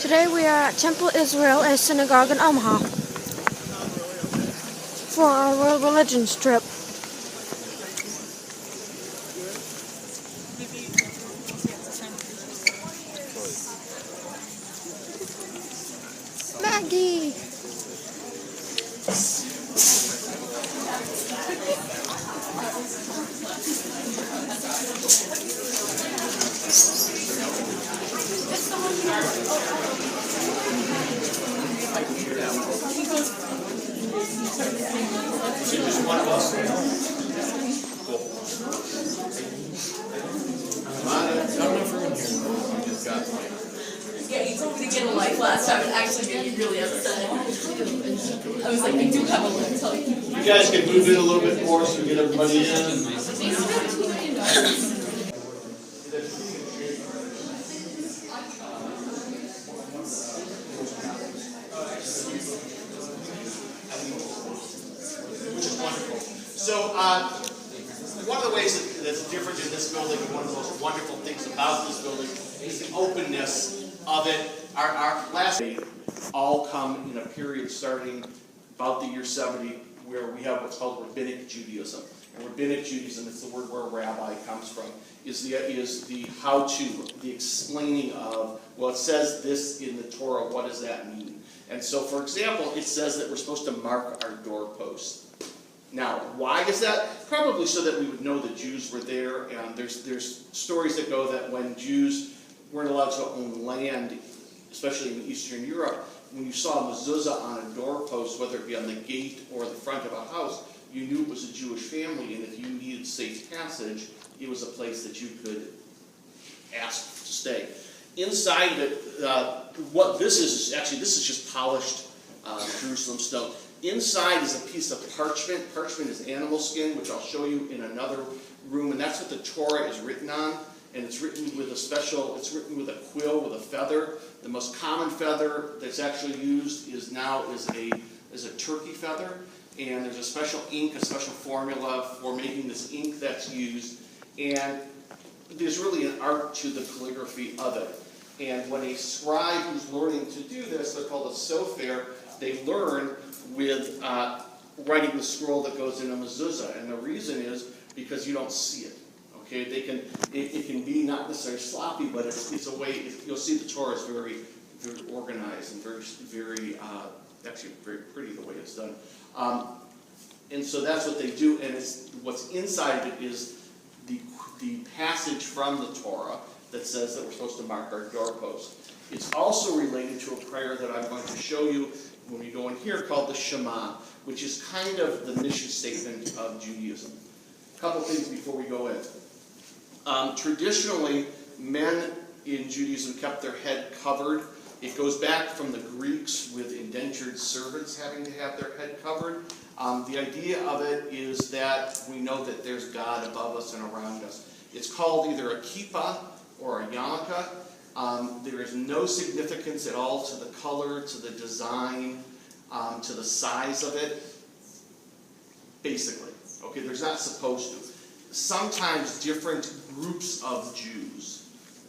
Today we are at Temple Israel, a synagogue in Omaha, for our world religions trip. Maggie! Yeah, you told me to get a life last time and actually made me really upset. I was like, I do have a life, tell you. You guys can move in a little bit more so we get everybody in. Which is wonderful. So, one of the ways that's different in this building, and one of the most wonderful things about this building, is the openness of it. Our last day all come in a period starting about the year 70, where we have what's called Rabbinic Judaism. And Rabbinic Judaism, it's the word where rabbi comes from, is the how-to, the explaining of, well, it says this in the Torah, what does that mean? And so, for example, it says that we're supposed to mark our doorposts. Now, why is that? Probably so that we would know that Jews were there, and there's stories that go that when Jews weren't allowed to own land, especially in Eastern Europe, when you saw a mezuzah on a doorpost, whether it be on the gate or the front of a house, you knew it was a Jewish family, and if you needed safe passage, it was a place that you could ask to stay. Inside of it, what this is just polished Jerusalem stone. Inside is a piece of parchment. Parchment is animal skin, which I'll show you in another room, and that's what the Torah is written on. And it's written with a quill with a feather. The most common feather that's actually used is a turkey feather. And there's a special ink, a special formula for making this ink that's used. And there's really an art to the calligraphy of it. And when a scribe who's learning to do this, they're called a sofer, they learn with writing the scroll that goes in a mezuzah. And the reason is because you don't see it. Okay, it can be not necessarily sloppy, but it's a way. You'll see the Torah is very, very organized and very actually very pretty the way it's done. And so that's what they do. And what's inside of it is the passage from the Torah that says that we're supposed to mark our doorposts. It's also related to a prayer that I'm going to show you when we go in here called the Shema, which is kind of the mission statement of Judaism. A couple things before we go in. Traditionally, men in Judaism kept their head covered. It goes back from the Greeks with indentured servants having to have their head covered. The idea of it is that we know that there's God above us and around us. It's called either a kippah or a yarmulke. There is no significance at all to the color, to the design, to the size of it, basically. Okay, there's not supposed to. Sometimes different groups of Jews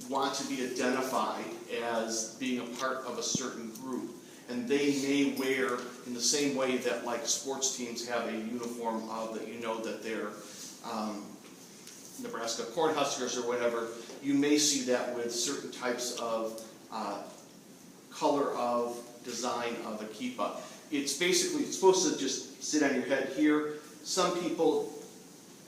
want to be identified as being a part of a certain group. And they may wear, in the same way that like sports teams have a uniform of that you know that they're Nebraska Cornhuskers or whatever, you may see that with certain types of color of design of a kippah. It's supposed to just sit on your head here. Some people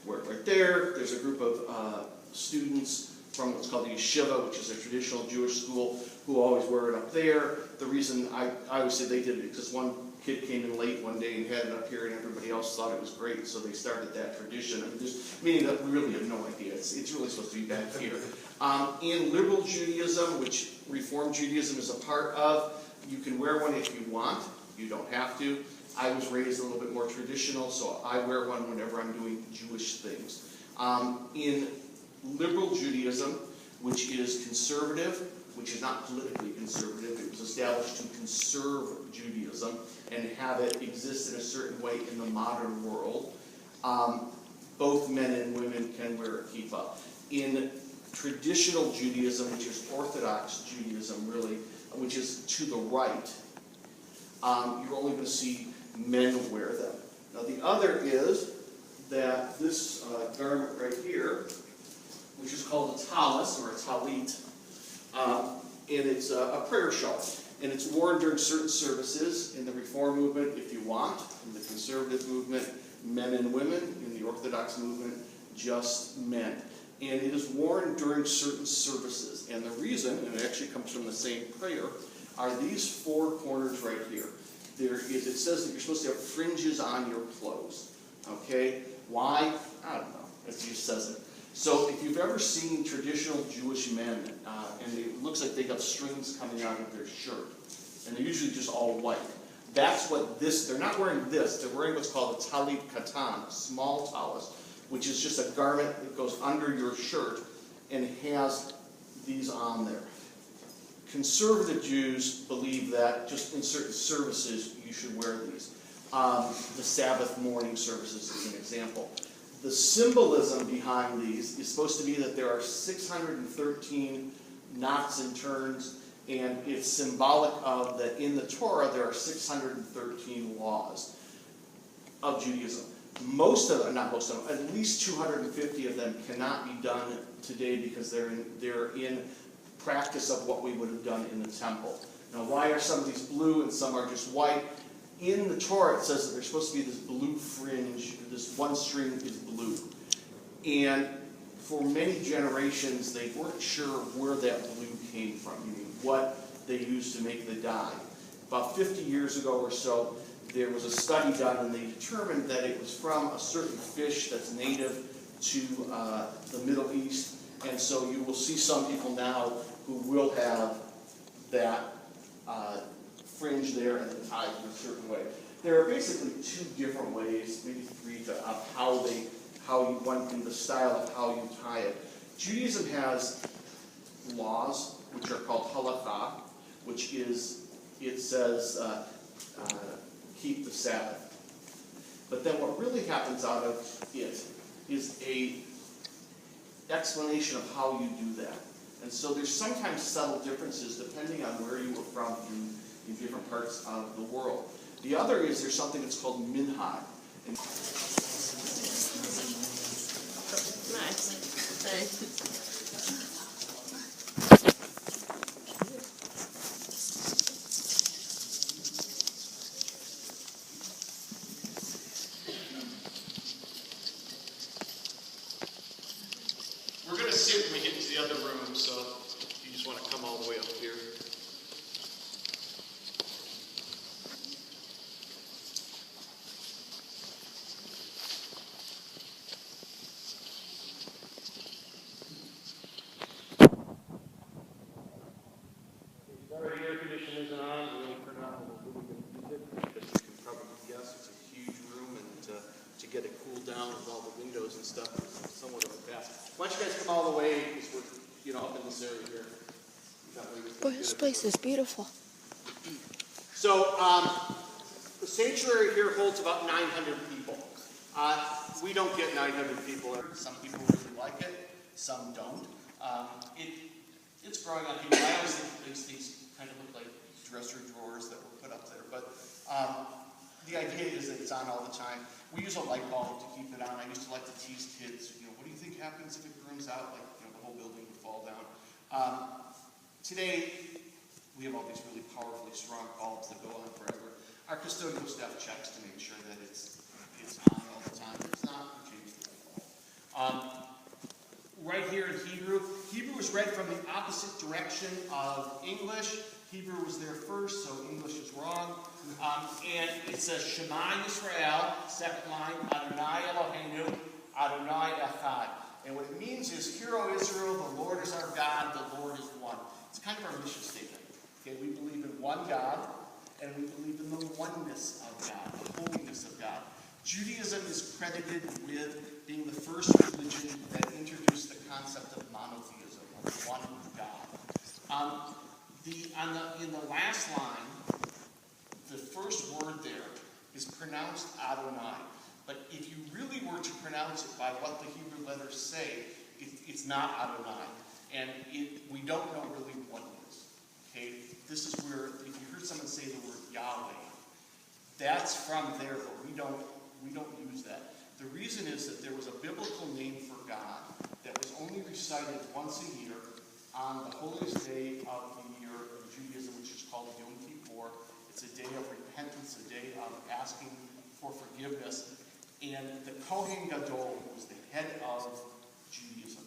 wear it right there. There's a group of students from what's called the yeshiva, which is a traditional Jewish school, who always wear it up there. The reason I always say they did it because one kid came in late one day and had it up here, and everybody else thought it was great, so they started that tradition. I mean, meaning that we really have no idea. It's really supposed to be back here. In liberal Judaism, which Reform Judaism is a part of, you can wear one if you want. You don't have to. I was raised a little bit more traditional, so I wear one whenever I'm doing Jewish things. In liberal Judaism, which is conservative, which is not politically conservative, it was established to conserve Judaism and have it exist in a certain way in the modern world, both men and women can wear a kippah. In traditional Judaism, which is Orthodox Judaism really, which is to the right, you're only going to see men wear them. Now the other is that this garment right here, which is called a tallis or a talit, and it's a prayer shawl. And it's worn during certain services in the Reform movement, if you want, in the Conservative movement, men and women, in the Orthodox movement, just men. And it is worn during certain services. And the reason, and it actually comes from the same prayer, are these four corners right here. It says that you're supposed to have fringes on your clothes. Okay? Why? I don't know. It just says it. So if you've ever seen traditional Jewish men, and it looks like they have strings coming out of their shirt, and they're usually just all white. That's what this, they're not wearing this, they're wearing what's called a talit katan, a small tallis, which is just a garment that goes under your shirt and has these on there. Conservative Jews believe that just in certain services you should wear these. The Sabbath morning services is an example. The symbolism behind these is supposed to be that there are 613 knots and turns, and it's symbolic of that in the Torah there are 613 laws of Judaism. Most of them, not most of them, at least 250 of them cannot be done today because they're in practice of what we would have done in the temple. Now, why are some of these blue and some are just white? In the Torah, it says that there's supposed to be this blue fringe, this one string is blue. And for many generations, they weren't sure where that blue came from, what they used to make the dye. About 50 years ago or so, there was a study done, and they determined that it was from a certain fish that's native to the Middle East. And so you will see some people now who will have that fringe there and the tie in a certain way. There are basically two different ways, maybe three, the style of how you tie it. Judaism has laws, which are called halakha, which is, it says, keep the Sabbath. But then what really happens out of it is a explanation of how you do that. And so there's sometimes subtle differences depending on where you were from in different parts of the world. The other is there's something that's called minhag. Nice. Thanks. We're going to sit when we get to the other room, so you just want to come all the way up here. Our air conditioner isn't on. We're going to turn it on a little bit of music because you can probably guess it's a huge room, and to get it cooled down with all the windows and stuff is somewhat of a task. Why don't you guys come all the way because we're up in this area here. Boy, this place is beautiful. So the sanctuary here holds about 900 people. We don't get 900 people. Some people really like it, some don't. It's growing on people. I always think these kind of look like dresser drawers that were put up there, but the idea is that it's on all the time. We use a light bulb to keep it on. I used to like to tease kids, what do you think happens if it burns out? Like, the whole building would fall down. Today, we have all these really powerfully strong bulbs that go on forever. Our custodial staff checks to make sure that it's on all the time. If it's not, we change the bulb. Right here in Hebrew is read from the opposite direction of English. Hebrew was there first, so English is wrong. And it says, Shema Yisrael, second line, Adonai Eloheinu, Adonai Echad. And what it means is, Hear, O Israel, the Lord is our God, the Lord is one. It's kind of our mission statement. Okay, we believe in one God, and we believe in the oneness of God, the holiness of God. Judaism is credited with being the first religion that introduced the concept of monotheism, of one God. In the last line, the first word there is pronounced Adonai. But if you really were to pronounce it by what the Hebrew letters say, it's not Adonai. And we don't know really what it is. Okay? this is where, if you heard someone say the word Yahweh, that's from there, but we don't use that. The reason is that there was a biblical name for God that was only recited once a year on the holiest day of the year of Judaism, which is called Yom Kippur. It's a day of repentance, a day of asking for forgiveness. And the Kohen Gadol, who was the head of Judaism,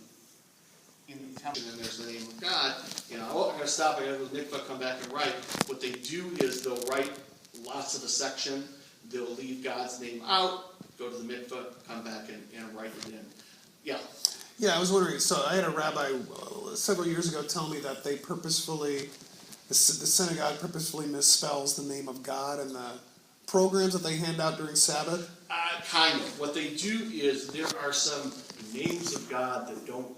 in the temple, and there's the name of God. I'm going to stop. I got to go to mikvah, come back and write. What they do is they'll write lots of the section. They'll leave God's name out, go to the mikvah, come back and write it in. Yeah. Yeah, I was wondering, so I had a rabbi several years ago tell me that they purposefully, the synagogue purposefully misspells the name of God in the programs that they hand out during Sabbath. Kind of. What they do is there are some names of God that don't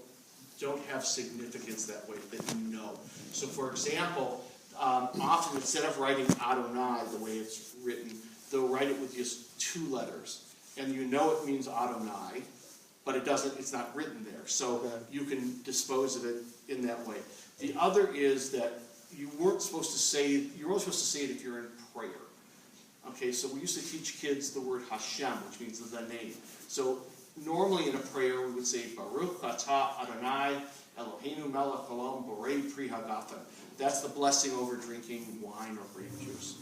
have significance that way, that you know. So for example, often instead of writing Adonai the way it's written, they'll write it with just 2 letters. And you know it means Adonai, but it's not written there. So you can dispose of it in that way. The other is that you're only supposed to say it if you're in prayer. Okay, so we used to teach kids the word Hashem, which means the name. So normally in a prayer we would say Baruch Atah Adonai Eloheinu melech haolam borei pri hagafen. That's the blessing over drinking wine or grape juice.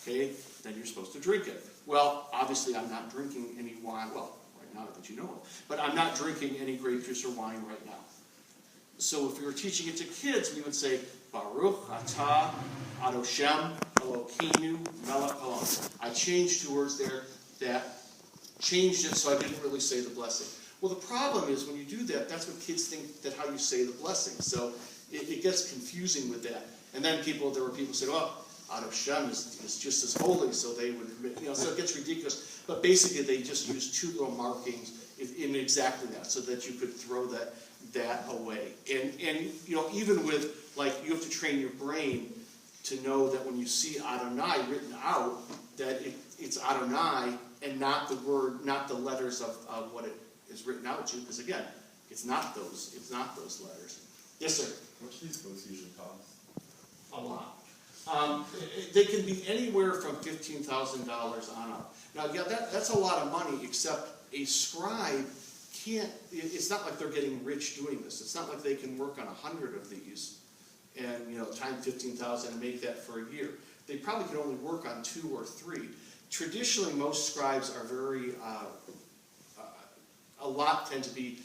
Okay, then you're supposed to drink it. Well, obviously I'm not drinking any wine. Well, right now that you know it, but I'm not drinking any grape juice or wine right now. So if we were teaching it to kids, we would say Baruch Atah Adoshem Elokeinu melech haolam. I changed 2 words there that changed it so I didn't really say the blessing. Well, the problem is when you do that, that's what kids think that how you say the blessing. So it gets confusing with that. And then there were people who said, well, Adoshem is just as holy, so they would, so it gets ridiculous. But basically they just use 2 little markings in exactly that, so that you could throw that away. And even with, you have to train your brain to know that when you see Adonai written out, that it's Adonai and not the word, not the letters of what it is written out to, because again, it's not those letters. Yes, sir? How much do these books usually cost? A lot. They can be anywhere from $15,000 on up. Now, yeah, that's a lot of money, except a scribe can't, it's not like they're getting rich doing this. It's not like they can work on 100 of these and, time $15,000 and make that for a year. They probably can only work on 2 or 3. Traditionally, most scribes are very, a lot tend to be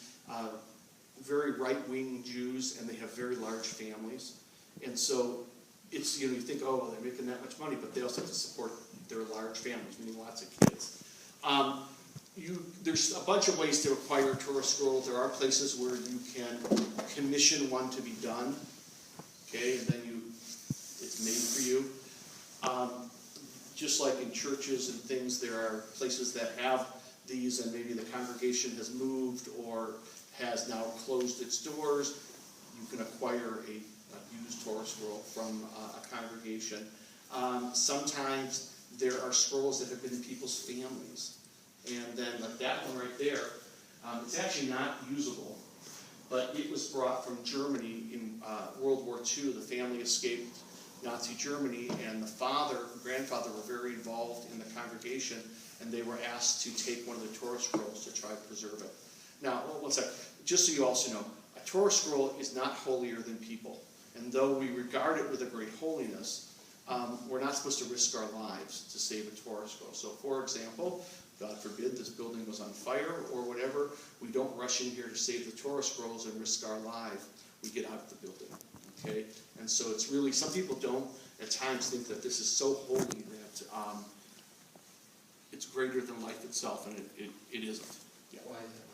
very right-wing Jews, and they have very large families. And so it's, you think, oh, well, they're making that much money, but they also have to support their large families, meaning lots of kids. There's a bunch of ways to acquire a Torah scroll. There are places where you can commission one to be done, okay, and then it's made for you. Just like in churches and things, there are places that have these, and maybe the congregation has moved or has now closed its doors. You can acquire a used Torah scroll from a congregation. Sometimes there are scrolls that have been in people's families. And then like that one right there, it's actually not usable, but it was brought from Germany in World War II. The family escaped Nazi Germany, and the father and grandfather were very involved in the congregation, and they were asked to take one of the Torah scrolls to try to preserve it. Now, one sec, just so you also know, a Torah scroll is not holier than people. And though we regard it with a great holiness, we're not supposed to risk our lives to save a Torah scroll. So, for example, God forbid this building was on fire or whatever, we don't rush in here to save the Torah scrolls and risk our life. We get out of the building. Okay? And so it's really, some people don't at times think that this is so holy that it's greater than life itself, and it isn't. Yeah. Why is it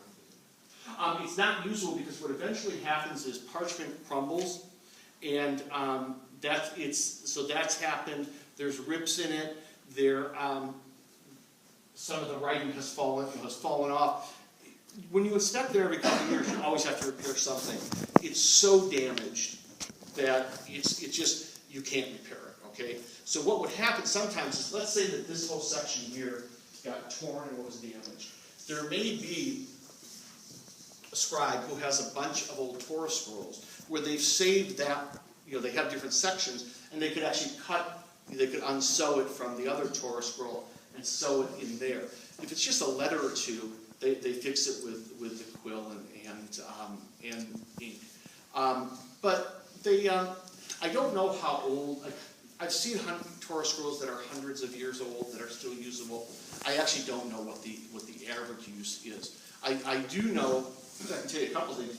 not usable? It's not usable because what eventually happens is parchment crumbles, and that's happened. There's rips in it. Some of the writing has fallen off. When you inspect there every couple of years, you always have to repair something. It's so damaged that it's just, you can't repair it, okay? So what would happen sometimes is, let's say that this whole section here got torn and was damaged. There may be a scribe who has a bunch of old Torah scrolls where they've saved that, they have different sections, and they could actually they could unsew it from the other Torah scroll and sew it in there. If it's just a letter or two, they fix it with the quill and ink. But I don't know how old. I've seen Torah scrolls that are hundreds of years old that are still usable. I actually don't know what the average use is. I do know. I can tell you a couple things.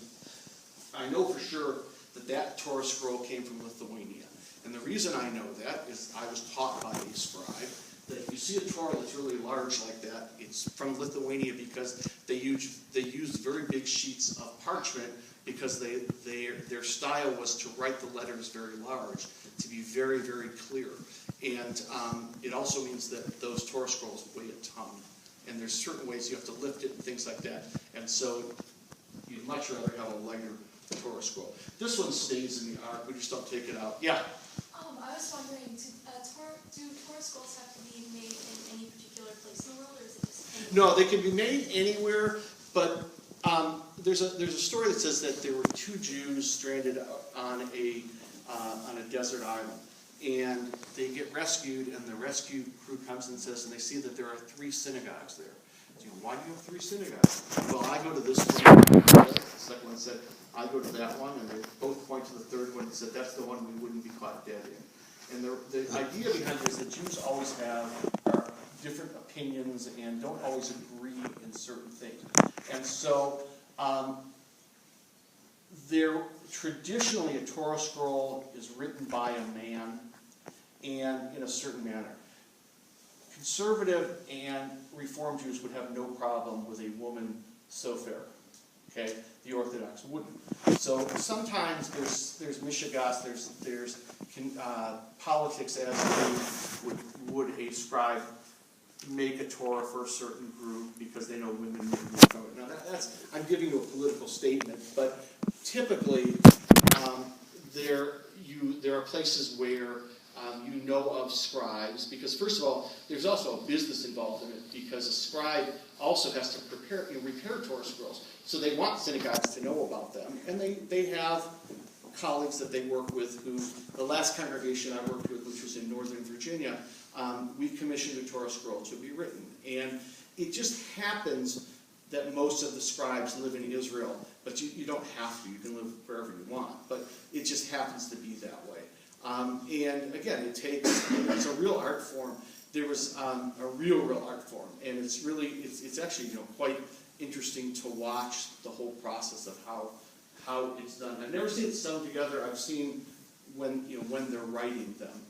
I know for sure that Torah scroll came from Lithuania. And the reason I know that is I was taught by a scribe that if you see a Torah that's really large like that, it's from Lithuania because they used very big sheets of parchment because their style was to write the letters very large, to be very, very clear. And it also means that those Torah scrolls weigh a ton. And there's certain ways you have to lift it and things like that. And so you'd much rather have a lighter Torah scroll. This one stays in the ark. We just don't take it out. Yeah? I was wondering, do Torah scrolls have to be made in any particular place in the world, or is it just anywhere? No, they can be made anywhere, but there's a story that says that there were two Jews stranded on a desert island, and they get rescued, and the rescue crew comes and says, and they see that there are 3 synagogues there. So, why do you have 3 synagogues? Well, I go to this one. The second one said, I go to that one, and they both point to the third one and said, that's the one we wouldn't be caught dead in. And the idea behind it is that Jews always have different opinions and don't always agree in certain things. And so traditionally a Torah scroll is written by a man and in a certain manner. Conservative and Reform Jews would have no problem with a woman sofer. Okay, the Orthodox wouldn't. So sometimes there's mishigas, there's politics as would a scribe make a Torah for a certain group because they know women may move from it. Now I'm giving you a political statement, but typically there are places where you know of scribes, because first of all, there's also a business involved in it, because a scribe also has to repair Torah scrolls. So they want synagogues to know about them, and they have colleagues that they work with who, the last congregation I worked with, which was in Northern Virginia, we commissioned a Torah scroll to be written. And it just happens that most of the scribes live in Israel, but you don't have to. You can live wherever you want, but it just happens to be that way. And again, it's a real art form. There was a real art form, and it's actually quite interesting to watch the whole process of how it's done. I've never seen it sewn together. I've seen when they're writing them.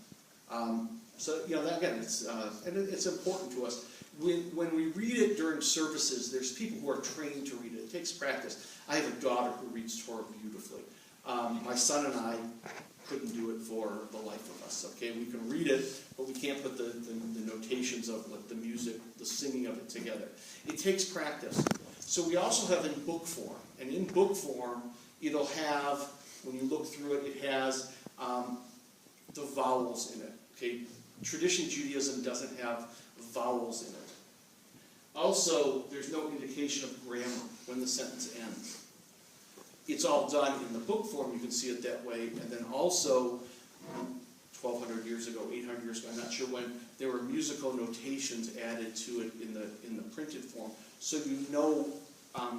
So again, it's important to us. When we read it during services, there's people who are trained to read it. It takes practice. I have a daughter who reads Torah beautifully. My son and I couldn't do it for the life of us. Okay, we can read it, but we can't put the notations of the music, the singing of it together. It takes practice. So we also have in book form, and in book form, it'll have, when you look through it, it has the vowels in it. Okay, traditional Judaism doesn't have vowels in it. Also, there's no indication of grammar when the sentence ends. It's all done in the book form, you can see it that way, and then also 1,200 years ago, 800 years ago, I'm not sure when, there were musical notations added to it in the printed form. So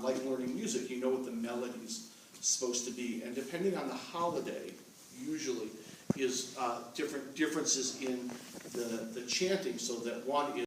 like learning music, you know what the melody's supposed to be. And depending on the holiday, usually, is differences in the chanting, so that one is